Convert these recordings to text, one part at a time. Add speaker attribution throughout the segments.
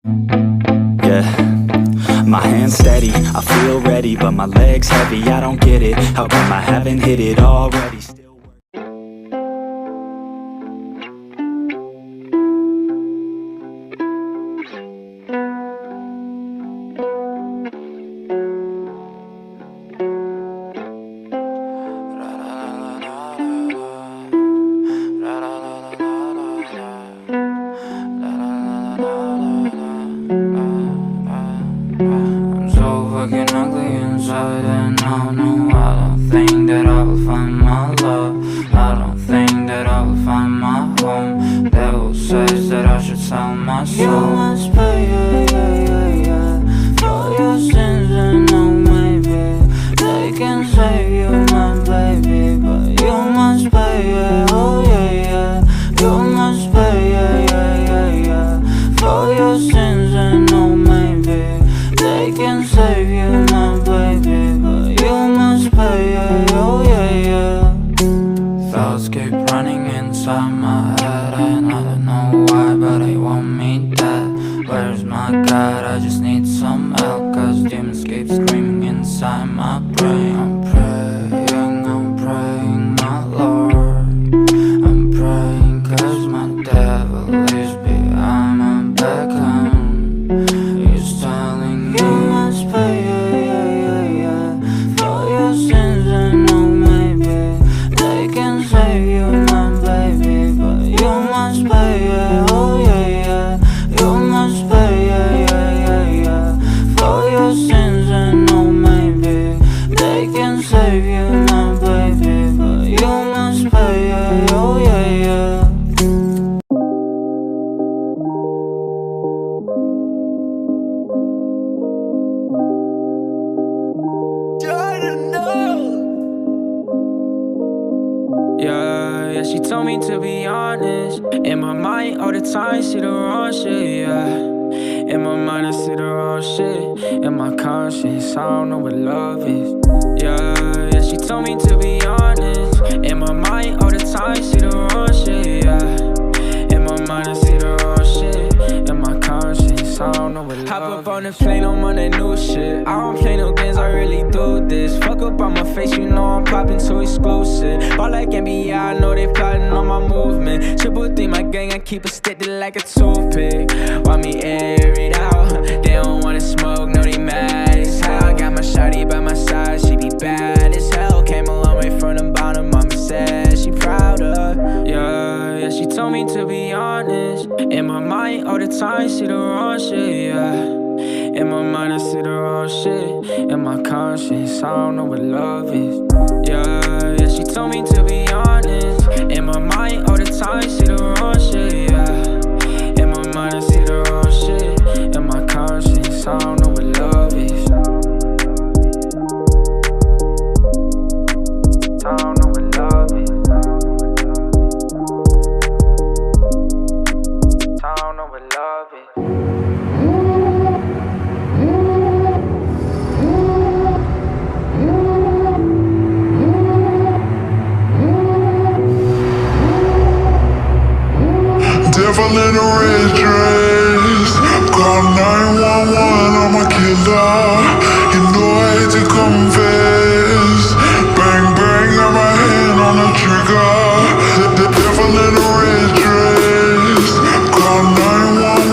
Speaker 1: Yeah, my hands steady, I feel ready, but my legs heavy, I don't get it. How come I haven't hit it already? Still
Speaker 2: I'm so fucking ugly inside, and I don't think that I will find my love. I don't think that I will find my home. Devil says that I should sell my soul. You must pay, for your sins, and no, maybe they can save you, my baby, but you must pay, oh yeah. You must pay, for your sins, and no, maybe they can save you, my baby, but you must pay, oh yeah. Thoughts keep running inside my head, and I don't know why, but they want me dead. Where's my God? I just need some help, cause demons keep screaming inside my brain. I'm praying, my Lord. I'm praying cause my devil is behind my back home. He's telling you must pay, for your sins, and no, maybe they can save you, my baby, but you must pay, oh yeah. You must pay, for your sins, and no, maybe they can save you, my baby, but you must pay, oh yeah. Yeah, she told me to be honest. In my mind all the time, see the wrong shit, yeah. In my mind I see the wrong shit. In my conscience, I don't know what love is. Yeah, she told me to be honest. In my mind all the time, see the wrong shit, yeah. In my mind I see the wrong shit. In my conscience, I don't know what love is. Hop up on the plane, I'm on that new shit. I don't play no games, I really do this. Fuck up on my face, you know I'm popping too exclusive. All like NBA, I know they plotting on my movement. Triple D, my gang, I keep it steady like a toothpick. Want me air it out, they don't wanna smoke, no they mad as hell. Got my shawty by my side, she be bad as hell. Came a long way from the bottom, mama said she proud of. Yeah, she told me to be honest. In my mind all the time, see the wrong shit, yeah. In my mind I see the wrong shit. In my conscience, I don't know what love is. Yeah, she told me to be honest. In my mind all the time, see the wrong shit, yeah. In my mind I see the wrong shit. In my conscience, I don't know what love is. I don't know what love is. I don't know what love is.
Speaker 3: Devil in a red dress, call 911, I'm a killer. You know I hate to confess. Bang bang, got my hand on the trigger. The devil in a red dress, call 911,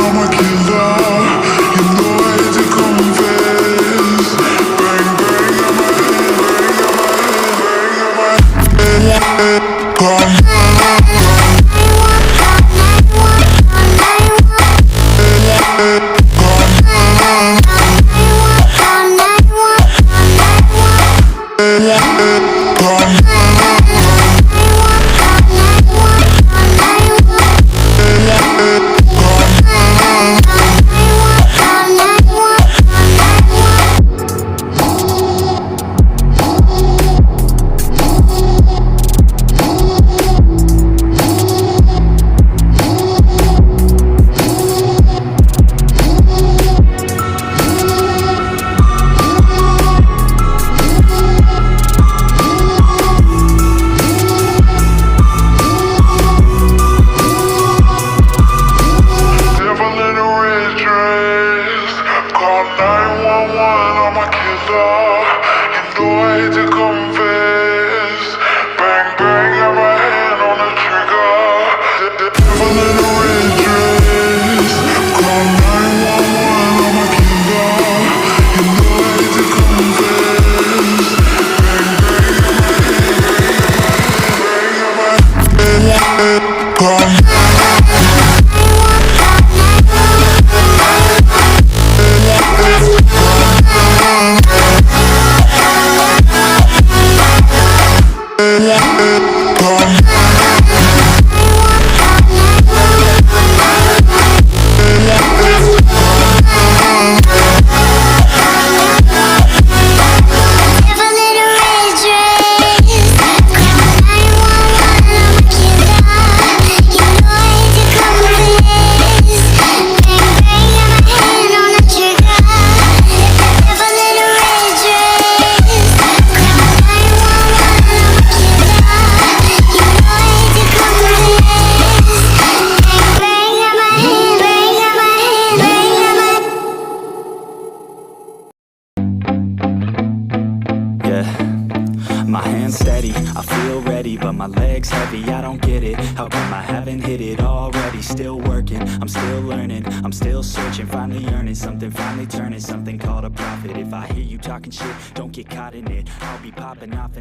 Speaker 3: I'm a killer. You know I hate to confess. Bang bang, got my hand, call killer. You know I hate to confess. Bang bang, got my hand on the trigger. The devil in a red dress. Call 911, I'm a killer. You know I hate to confess. Bang bang, got my hand, bang got my hand. Call
Speaker 1: my hands steady, I feel ready, but my legs heavy, I don't get it. How come I haven't hit it already? Still working, I'm still learning, I'm still searching, finally earning something, finally turning something called a profit. If I hear you talking shit, don't get caught in it. I'll be popping off.